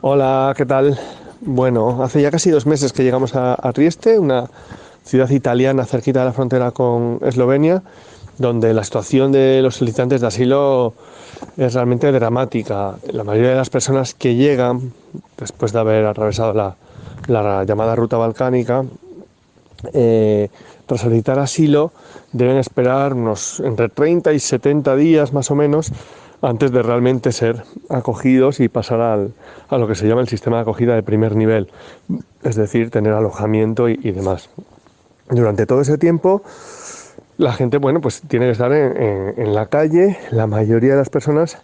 Hola, ¿qué tal? Bueno, hace ya casi 2 meses que llegamos a Trieste, una ciudad italiana cerquita de la frontera con Eslovenia, donde la situación de los solicitantes de asilo es realmente dramática. La mayoría de las personas que llegan, después de haber atravesado la llamada ruta balcánica, tras solicitar asilo, deben esperar unos entre 30 y 70 días más o menos antes de realmente ser acogidos y pasar a lo que se llama el sistema de acogida de primer nivel, es decir, tener alojamiento y demás. Durante todo ese tiempo, la gente, bueno, pues tiene que estar en la calle. La mayoría de las personas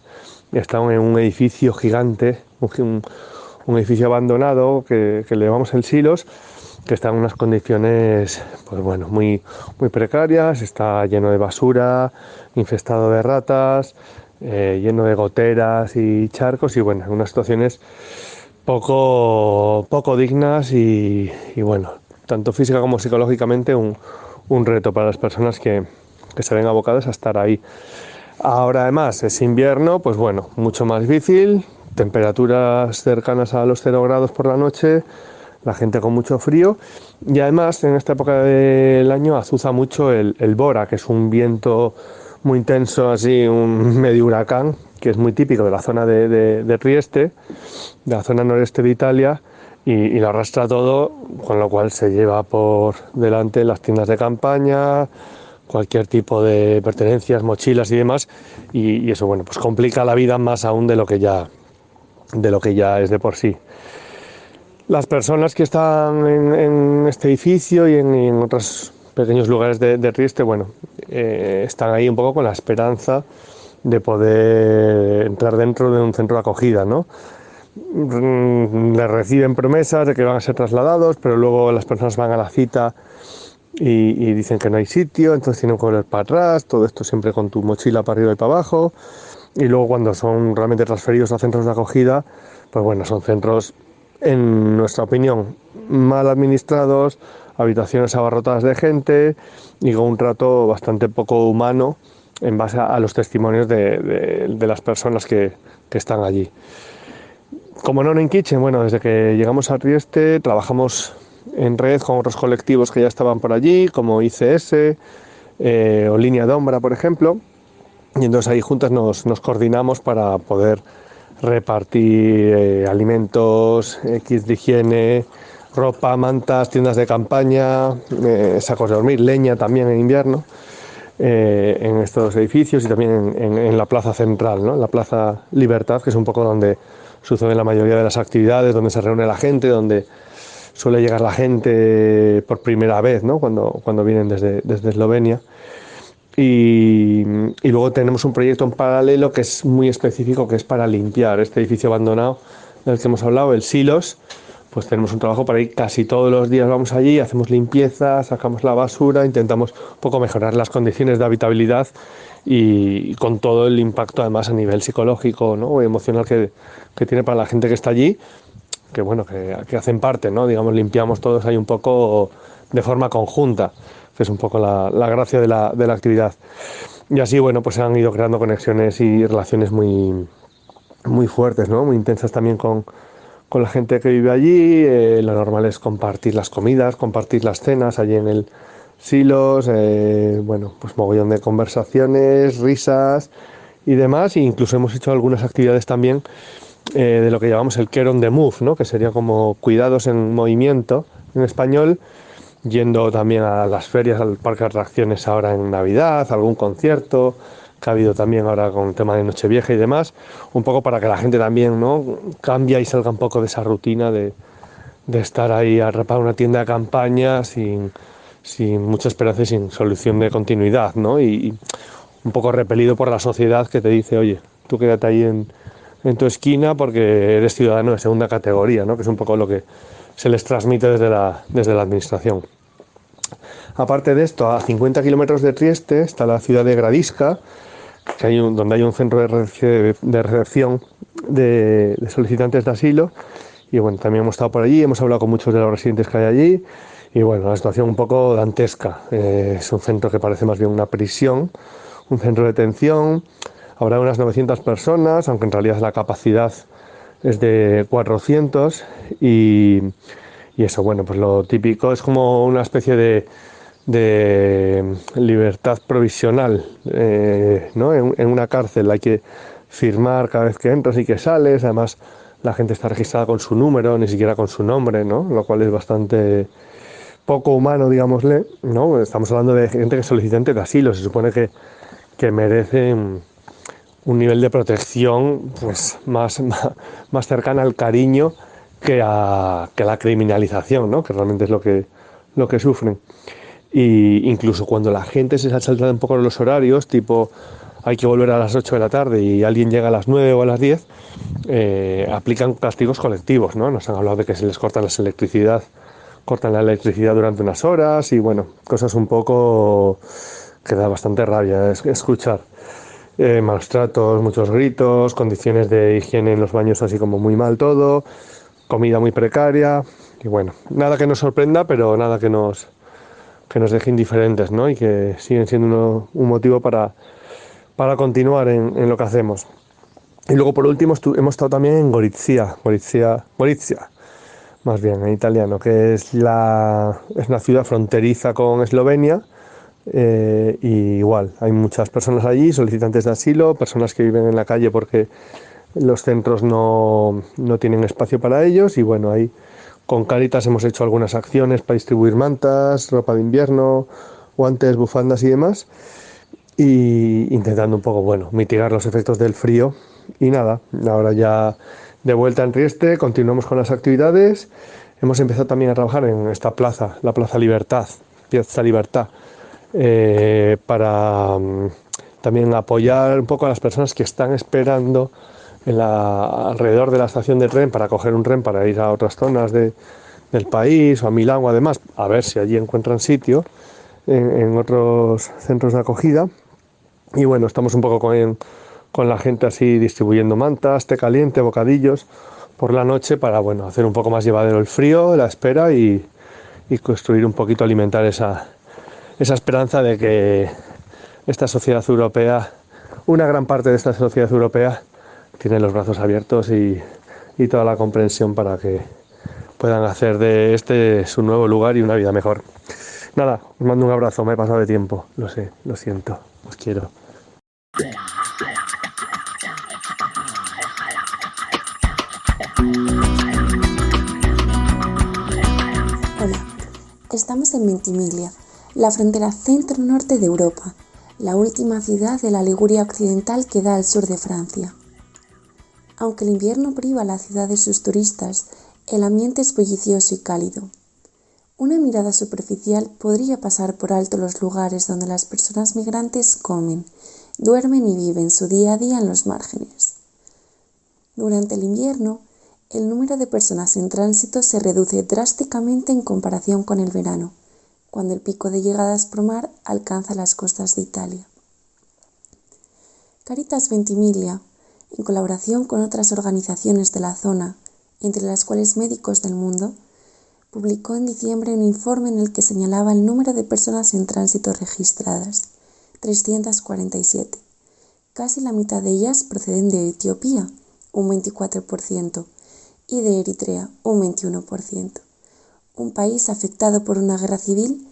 están en un edificio gigante, un edificio abandonado que le llamamos el Silos, que está en unas condiciones, pues bueno, muy precarias. Está lleno de basura, infestado de ratas, lleno de goteras y charcos, y bueno, en unas situaciones poco dignas y bueno, tanto física como psicológicamente un reto para las personas que se ven abocadas a estar ahí. Ahora además es invierno, pues bueno, mucho más difícil, temperaturas cercanas a los 0 grados por la noche, la gente con mucho frío, y además en esta época del año azuza mucho el Bora, que es un viento muy intenso, así un medio huracán, que es muy típico de la zona de Trieste, de la zona noreste de Italia, y lo arrastra todo, con lo cual se lleva por delante las tiendas de campaña, cualquier tipo de pertenencias, mochilas y demás, y eso, bueno, pues complica la vida más aún de lo que ya es de por sí. Las personas que están en este edificio y en otros pequeños lugares de Trieste, bueno, están ahí un poco con la esperanza de poder entrar dentro de un centro de acogida, ¿no? Les reciben promesas de que van a ser trasladados, pero luego las personas van a la cita y dicen que no hay sitio, entonces tienen que volver para atrás, todo esto siempre con tu mochila para arriba y para abajo, y luego cuando son realmente transferidos a centros de acogida, pues bueno, son centros, en nuestra opinión, mal administrados, habitaciones abarrotadas de gente y con un trato bastante poco humano en base a los testimonios de las personas que están allí. Como Non in Kitchen, bueno, desde que llegamos a Trieste trabajamos en red con otros colectivos que ya estaban por allí, como ICS o Línea d'Ombra, por ejemplo, y entonces ahí juntas nos coordinamos para poder repartir alimentos, kits de higiene, ropa, mantas, tiendas de campaña, sacos de dormir, leña también en invierno, en estos edificios y también en la plaza central, ¿no? En la Plaza Libertad, que es un poco donde suceden la mayoría de las actividades, donde se reúne la gente, donde suele llegar la gente por primera vez, ¿no? Cuando vienen desde Eslovenia. Y luego tenemos un proyecto en paralelo que es muy específico, que es para limpiar este edificio abandonado del que hemos hablado, el Silos. Pues tenemos un trabajo para ir casi todos los días, vamos allí, hacemos limpieza, sacamos la basura, intentamos un poco mejorar las condiciones de habitabilidad y con todo el impacto además a nivel psicológico, ¿no? O emocional que tiene para la gente que está allí, que bueno, que hacen parte, ¿no? Digamos, limpiamos todos ahí un poco de forma conjunta, que es un poco la gracia de la actividad. Y así, bueno, pues se han ido creando conexiones y relaciones muy fuertes, ¿no? Muy intensas también con la gente que vive allí. Lo normal es compartir las comidas, compartir las cenas allí en el Silos, bueno, pues mogollón de conversaciones, risas y demás. E incluso hemos hecho algunas actividades también de lo que llamamos el Care on the Move, ¿no? Que sería como cuidados en movimiento en español, yendo también a las ferias, al parque de atracciones ahora en Navidad, algún concierto que ha habido también ahora con el tema de Nochevieja y demás, un poco para que la gente también, ¿no? Cambie y salga un poco de esa rutina de estar ahí a reparar una tienda de campaña sin mucha esperanza y sin solución de continuidad, ¿no? Y un poco repelido por la sociedad que te dice, oye, tú quédate ahí en tu esquina porque eres ciudadano de segunda categoría, ¿no? Que es un poco lo que se les transmite desde la administración. Aparte de esto, a 50 kilómetros de Trieste está la ciudad de Gradiška, donde hay un centro de recepción de solicitantes de asilo. Y bueno, también hemos estado por allí, hemos hablado con muchos de los residentes que hay allí. Y bueno, la situación un poco dantesca. Es un centro que parece más bien una prisión, un centro de detención. Habrá unas 900 personas, aunque en realidad la capacidad es de 400 y eso, bueno, pues lo típico es como una especie de libertad provisional, ¿no? En una cárcel hay que firmar cada vez que entras y que sales, además la gente está registrada con su número, ni siquiera con su nombre, ¿no? Lo cual es bastante poco humano, digámosle, ¿no? Estamos hablando de gente que es solicitante de asilo, se supone que merecen un nivel de protección pues más cercana al cariño que a la criminalización, ¿no? Que realmente es lo que sufren. Y incluso cuando la gente se salta un poco los horarios, tipo hay que volver a las 8 de la tarde y alguien llega a las 9 o a las 10, aplican castigos colectivos, ¿no? Nos han hablado de que se les cortan la electricidad durante unas horas y bueno, cosas un poco que da bastante rabia escuchar. Malos tratos, muchos gritos, condiciones de higiene en los baños así como muy mal todo, comida muy precaria y bueno, nada que nos sorprenda, pero nada que nos deje indiferentes, ¿no? Y que siguen siendo un motivo para continuar en lo que hacemos. Y luego por último hemos estado también en Gorizia, más bien en italiano, que es una ciudad fronteriza con Eslovenia. Y igual, hay muchas personas allí, solicitantes de asilo, personas que viven en la calle porque los centros no tienen espacio para ellos y bueno, ahí con Cáritas hemos hecho algunas acciones para distribuir mantas, ropa de invierno, guantes, bufandas y demás y intentando un poco, bueno, mitigar los efectos del frío y nada, ahora ya de vuelta en Trieste, continuamos con las actividades, hemos empezado también a trabajar en esta plaza, la Piazza Libertad, para también apoyar un poco a las personas que están esperando alrededor de la estación de tren para coger un tren para ir a otras zonas del país o a Milán o además, a ver si allí encuentran sitio en otros centros de acogida. Y bueno, estamos un poco con la gente así distribuyendo mantas, té caliente, bocadillos por la noche para bueno, hacer un poco más llevadero el frío, la espera y construir un poquito, alimentar esa esperanza de que esta sociedad europea, una gran parte de esta sociedad europea, tiene los brazos abiertos y toda la comprensión para que puedan hacer de este su nuevo lugar y una vida mejor. Nada, os mando un abrazo, me he pasado de tiempo, lo sé, lo siento, os quiero. Hola, estamos en Ventimiglia, la frontera centro-norte de Europa, la última ciudad de la Liguria occidental que da al sur de Francia. Aunque el invierno priva a la ciudad de sus turistas, el ambiente es bullicioso y cálido. Una mirada superficial podría pasar por alto los lugares donde las personas migrantes comen, duermen y viven su día a día en los márgenes. Durante el invierno, el número de personas en tránsito se reduce drásticamente en comparación con el verano, cuando el pico de llegadas por mar alcanza las costas de Italia. Caritas Ventimiglia, en colaboración con otras organizaciones de la zona, entre las cuales Médicos del Mundo, publicó en diciembre un informe en el que señalaba el número de personas en tránsito registradas, 347. Casi la mitad de ellas proceden de Etiopía, un 24%, y de Eritrea, un 21%. Un país afectado por una guerra civil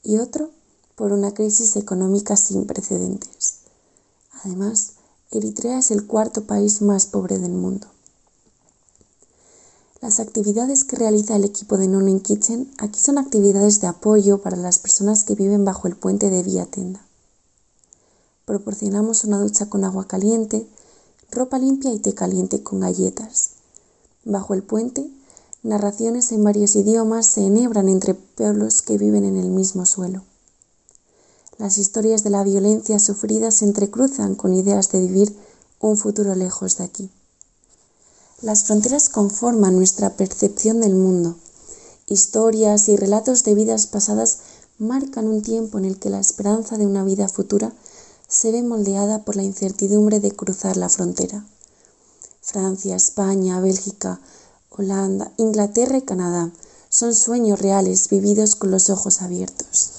y otro por una crisis económica sin precedentes. Además, Eritrea es el cuarto país más pobre del mundo. Las actividades que realiza el equipo de Nono in Kitchen aquí son actividades de apoyo para las personas que viven bajo el puente de Vía Tenda. Proporcionamos una ducha con agua caliente, ropa limpia y té caliente con galletas. Bajo el puente, narraciones en varios idiomas se enhebran entre pueblos que viven en el mismo suelo. Las historias de la violencia sufrida se entrecruzan con ideas de vivir un futuro lejos de aquí. Las fronteras conforman nuestra percepción del mundo. Historias y relatos de vidas pasadas marcan un tiempo en el que la esperanza de una vida futura se ve moldeada por la incertidumbre de cruzar la frontera. Francia, España, Bélgica, Holanda, Inglaterra y Canadá son sueños reales vividos con los ojos abiertos.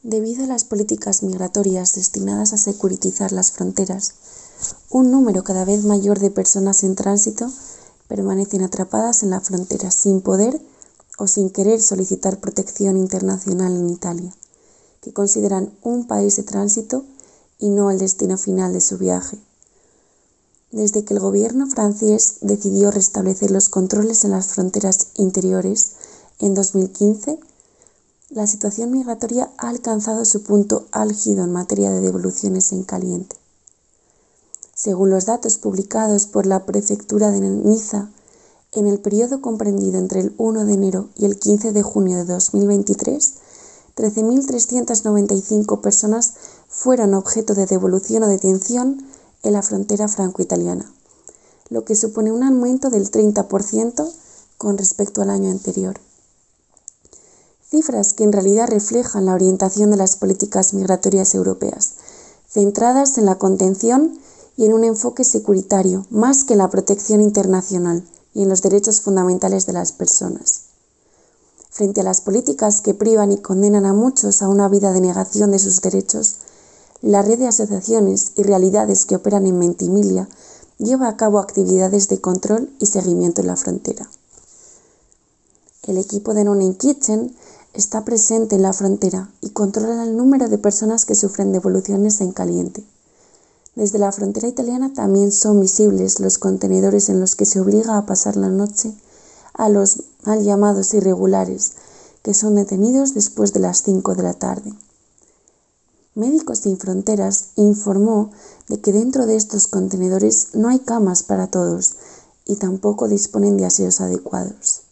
Debido a las políticas migratorias destinadas a securitizar las fronteras, Un número cada vez mayor de personas en tránsito permanecen atrapadas en la frontera sin poder o sin querer solicitar protección internacional en Italia, que consideran un país de tránsito y no el destino final de su viaje. Desde que el gobierno francés decidió restablecer los controles en las fronteras interiores en 2015, la situación migratoria ha alcanzado su punto álgido en materia de devoluciones en caliente. Según los datos publicados por la prefectura de Niza, en el periodo comprendido entre el 1 de enero y el 15 de junio de 2023, 13.395 personas fueron objeto de devolución o detención en la frontera franco-italiana, lo que supone un aumento del 30% con respecto al año anterior. Cifras que en realidad reflejan la orientación de las políticas migratorias europeas, centradas en la contención y en un enfoque securitario, más que en la protección internacional y en los derechos fundamentales de las personas. Frente a las políticas que privan y condenan a muchos a una vida de negación de sus derechos, la red de asociaciones y realidades que operan en Ventimiglia lleva a cabo actividades de control y seguimiento en la frontera. El equipo de Non in Kitchen está presente en la frontera y controla el número de personas que sufren devoluciones en caliente. Desde la frontera italiana también son visibles los contenedores en los que se obliga a pasar la noche a los mal llamados irregulares, que son detenidos después de las 5 de la tarde. Médicos Sin Fronteras informó de que dentro de estos contenedores no hay camas para todos y tampoco disponen de aseos adecuados.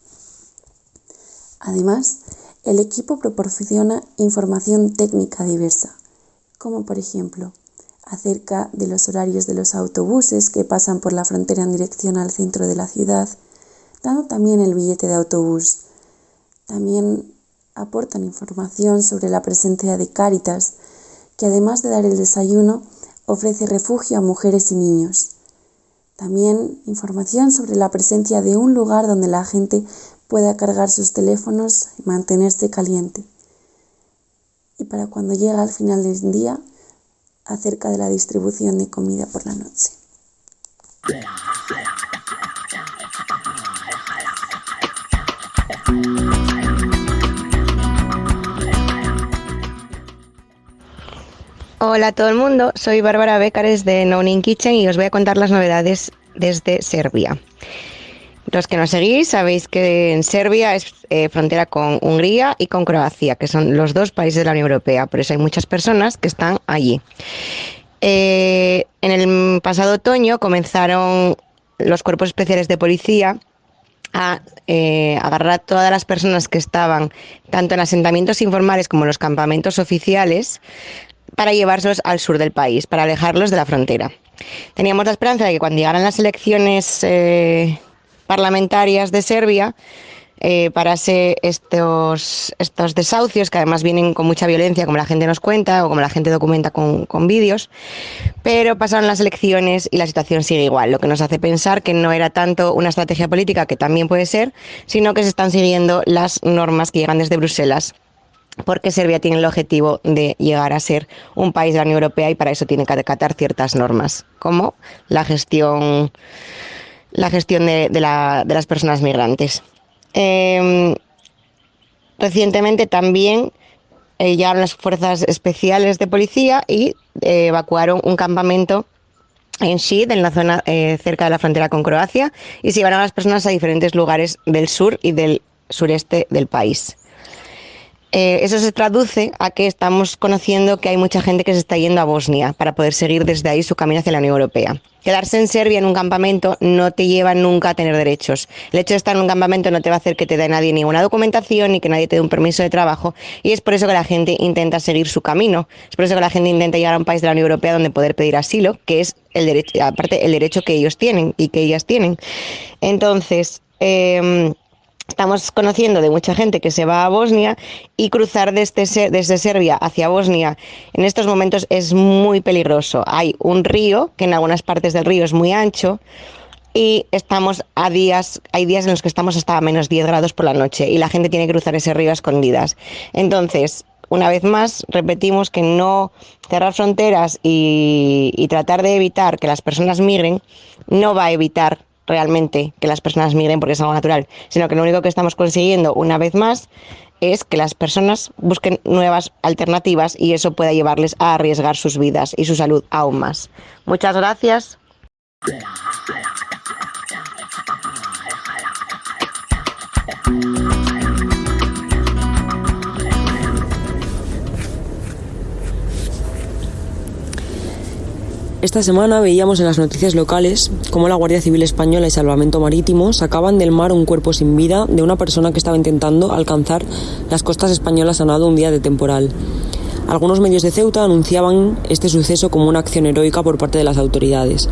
Además, el equipo proporciona información técnica diversa, como por ejemplo, acerca de los horarios de los autobuses que pasan por la frontera en dirección al centro de la ciudad, dando también el billete de autobús. También aportan información sobre la presencia de Cáritas, que además de dar el desayuno, ofrece refugio a mujeres y niños. También información sobre la presencia de un lugar donde la gente pueda cargar sus teléfonos y mantenerse caliente. Y para cuando llega al final del día, acerca de la distribución de comida por la noche. Hola a todo el mundo, soy Bárbara Bécares de Non in Kitchen y os voy a contar las novedades desde Serbia. Los que nos seguís sabéis que en Serbia es frontera con Hungría y con Croacia, que son los dos países de la Unión Europea, por eso hay muchas personas que están allí. En el pasado otoño comenzaron los cuerpos especiales de policía a agarrar a todas las personas que estaban tanto en asentamientos informales como en los campamentos oficiales para llevárselos al sur del país, para alejarlos de la frontera. Teníamos la esperanza de que cuando llegaran las elecciones parlamentarias de Serbia, parase estos desahucios, que además vienen con mucha violencia, como la gente nos cuenta o como la gente documenta con vídeos, pero pasaron las elecciones y la situación sigue igual, lo que nos hace pensar que no era tanto una estrategia política, que también puede ser, sino que se están siguiendo las normas que llegan desde Bruselas, porque Serbia tiene el objetivo de llegar a ser un país de la Unión Europea y para eso tiene que acatar ciertas normas, como la gestión de las personas migrantes. Recientemente también llegaron las fuerzas especiales de policía y evacuaron un campamento en Šid, en la zona cerca de la frontera con Croacia, y se llevaron a las personas a diferentes lugares del sur y del sureste del país. Eso se traduce a que estamos conociendo que hay mucha gente que se está yendo a Bosnia para poder seguir desde ahí su camino hacia la Unión Europea. Quedarse en Serbia en un campamento no te lleva nunca a tener derechos. El hecho de estar en un campamento no te va a hacer que te dé nadie ninguna documentación ni que nadie te dé un permiso de trabajo, y es por eso que la gente intenta seguir su camino. Es por eso que la gente intenta llegar a un país de la Unión Europea donde poder pedir asilo, que es el derecho, aparte el derecho que ellos tienen y que ellas tienen. Entonces, estamos conociendo de mucha gente que se va a Bosnia, y cruzar desde Serbia hacia Bosnia en estos momentos es muy peligroso. Hay un río, que en algunas partes del río es muy ancho, y hay días en los que estamos hasta a menos 10 grados por la noche y la gente tiene que cruzar ese río a escondidas. Entonces, una vez más, repetimos que no cerrar fronteras y tratar de evitar que las personas migren no va a evitar realmente que las personas migren porque es algo natural, sino que lo único que estamos consiguiendo una vez más es que las personas busquen nuevas alternativas y eso pueda llevarles a arriesgar sus vidas y su salud aún más. Muchas gracias. Esta semana veíamos en las noticias locales cómo la Guardia Civil Española y Salvamento Marítimo sacaban del mar un cuerpo sin vida de una persona que estaba intentando alcanzar las costas españolas a nado un día de temporal. Algunos medios de Ceuta anunciaban este suceso como una acción heroica por parte de las autoridades.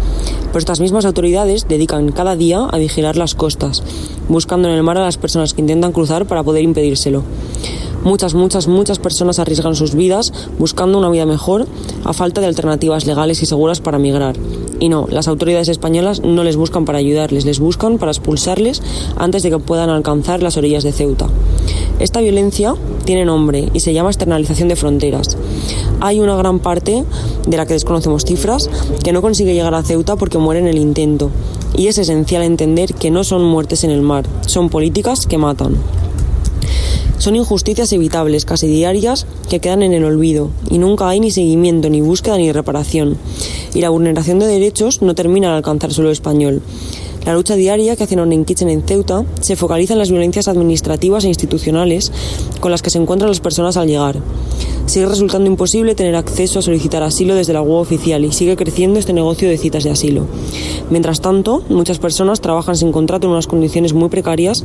Pero estas mismas autoridades dedican cada día a vigilar las costas, buscando en el mar a las personas que intentan cruzar para poder impedírselo. Muchas personas arriesgan sus vidas buscando una vida mejor a falta de alternativas legales y seguras para migrar. Y no, las autoridades españolas no les buscan para ayudarles, les buscan para expulsarles antes de que puedan alcanzar las orillas de Ceuta. Esta violencia tiene nombre y se llama externalización de fronteras. Hay una gran parte de la que desconocemos cifras que no consigue llegar a Ceuta porque muere en el intento. Y es esencial entender que no son muertes en el mar, son políticas que matan. Son injusticias evitables, casi diarias, que quedan en el olvido, y nunca hay ni seguimiento, ni búsqueda, ni reparación. Y la vulneración de derechos no termina al alcanzar suelo español. La lucha diaria que hacen Onen Kitchen en Ceuta se focaliza en las violencias administrativas e institucionales con las que se encuentran las personas al llegar. Sigue resultando imposible tener acceso a solicitar asilo desde la web oficial y sigue creciendo este negocio de citas de asilo. Mientras tanto, muchas personas trabajan sin contrato en unas condiciones muy precarias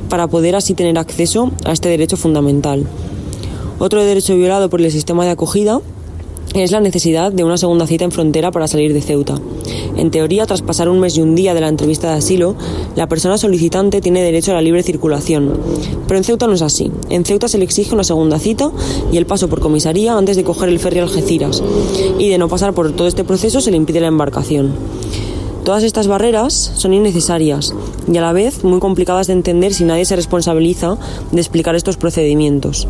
para poder así tener acceso a este derecho fundamental. Otro derecho violado por el sistema de acogida es la necesidad de una segunda cita en frontera para salir de Ceuta. En teoría, tras pasar un mes y un día de la entrevista de asilo, la persona solicitante tiene derecho a la libre circulación. Pero en Ceuta no es así. En Ceuta se le exige una segunda cita y el paso por comisaría antes de coger el ferry a Algeciras. Y de no pasar por todo este proceso se le impide la embarcación. Todas estas barreras son innecesarias y a la vez muy complicadas de entender si nadie se responsabiliza de explicar estos procedimientos.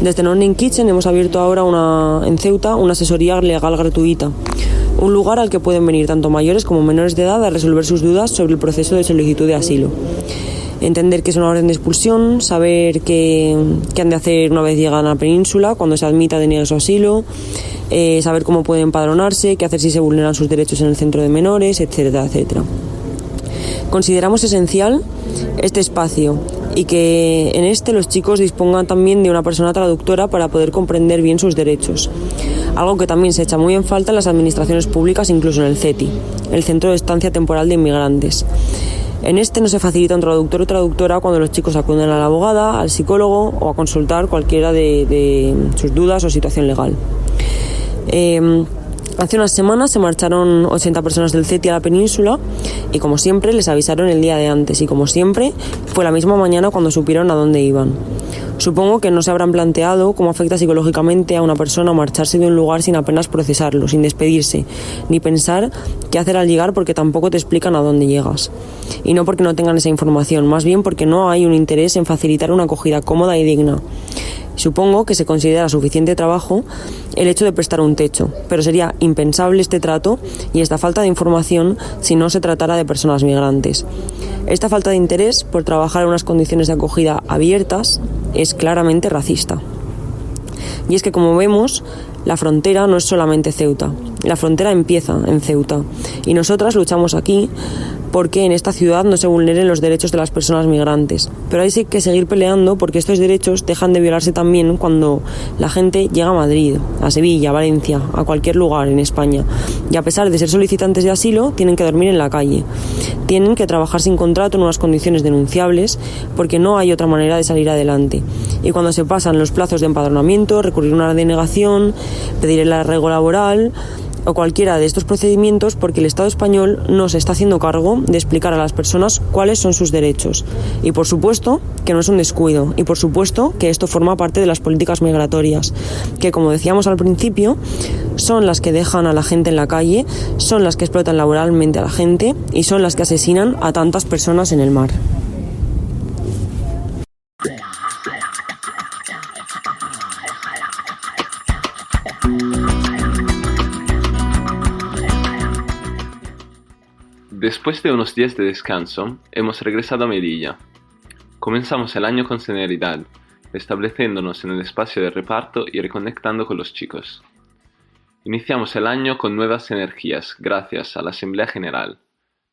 Desde Onen Kitchen hemos abierto ahora en Ceuta una asesoría legal gratuita, un lugar al que pueden venir tanto mayores como menores de edad a resolver sus dudas sobre el proceso de solicitud de asilo. Entender qué es una orden de expulsión, saber qué han de hacer una vez llegan a la península, cuando se admita denegar su asilo, saber cómo pueden empadronarse, qué hacer si se vulneran sus derechos en el centro de menores, etcétera, etcétera. Consideramos esencial este espacio y que en este los chicos dispongan también de una persona traductora para poder comprender bien sus derechos. Algo que también se echa muy en falta en las administraciones públicas, incluso en el CETI, el Centro de Estancia Temporal de Inmigrantes. En este no se facilita un traductor o traductora cuando los chicos acuden a la abogada, al psicólogo o a consultar cualquiera de sus dudas o situación legal. Hace unas semanas se marcharon 80 personas del CETI a la península y como siempre les avisaron el día de antes y como siempre fue la misma mañana cuando supieron a dónde iban. Supongo que no se habrán planteado cómo afecta psicológicamente a una persona marcharse de un lugar sin apenas procesarlo, sin despedirse, ni pensar qué hacer al llegar porque tampoco te explican a dónde llegas. Y no porque no tengan esa información, más bien porque no hay un interés en facilitar una acogida cómoda y digna. Supongo que se considera suficiente trabajo el hecho de prestar un techo, pero sería impensable este trato y esta falta de información si no se tratara de personas migrantes. Esta falta de interés por trabajar en unas condiciones de acogida abiertas es claramente racista. Y es que, como vemos, la frontera no es solamente Ceuta. La frontera empieza en Ceuta. Y nosotras luchamos aquí porque en esta ciudad no se vulneren los derechos de las personas migrantes. Pero hay que seguir peleando porque estos derechos dejan de violarse también cuando la gente llega a Madrid, a Sevilla, a Valencia, a cualquier lugar en España. Y a pesar de ser solicitantes de asilo, tienen que dormir en la calle. Tienen que trabajar sin contrato en unas condiciones denunciables porque no hay otra manera de salir adelante. Y cuando se pasan los plazos de empadronamiento, recurrir a una denegación, pedir el arraigo laboral o cualquiera de estos procedimientos porque el Estado español no se está haciendo cargo de explicar a las personas cuáles son sus derechos. Y por supuesto que no es un descuido y por supuesto que esto forma parte de las políticas migratorias, que como decíamos al principio, son las que dejan a la gente en la calle, son las que explotan laboralmente a la gente y son las que asesinan a tantas personas en el mar. Después de unos días de descanso, hemos regresado a Melilla. Comenzamos el año con celeridad, estableciéndonos en el espacio de reparto y reconectando con los chicos. Iniciamos el año con nuevas energías gracias a la Asamblea General.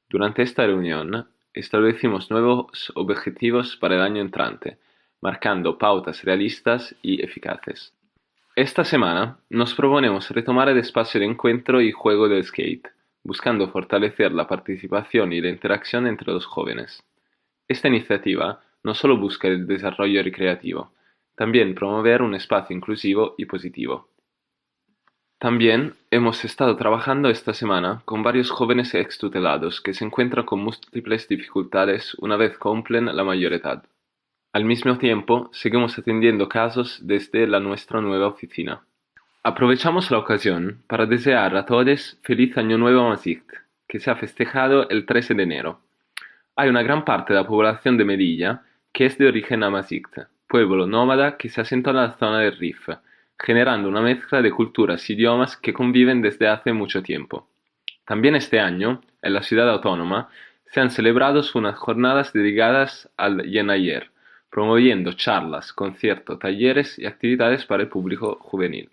Durante esta reunión, establecimos nuevos objetivos para el año entrante, marcando pautas realistas y eficaces. Esta semana nos proponemos retomar el espacio de encuentro y juego del skate, buscando fortalecer la participación y la interacción entre los jóvenes. Esta iniciativa no solo busca el desarrollo recreativo, también promover un espacio inclusivo y positivo. También hemos estado trabajando esta semana con varios jóvenes extutelados que se encuentran con múltiples dificultades una vez cumplen la mayor edad. Al mismo tiempo, seguimos atendiendo casos desde nuestra nueva oficina. Aprovechamos la ocasión para desear a todos feliz Año Nuevo Amazight, que se ha festejado el 13 de enero. Hay una gran parte de la población de Melilla que es de origen Amazight, pueblo nómada que se asentó en la zona del Rif, generando una mezcla de culturas y idiomas que conviven desde hace mucho tiempo. También este año, en la ciudad autónoma, se han celebrado unas jornadas dedicadas al Yenayer, promoviendo charlas, conciertos, talleres y actividades para el público juvenil.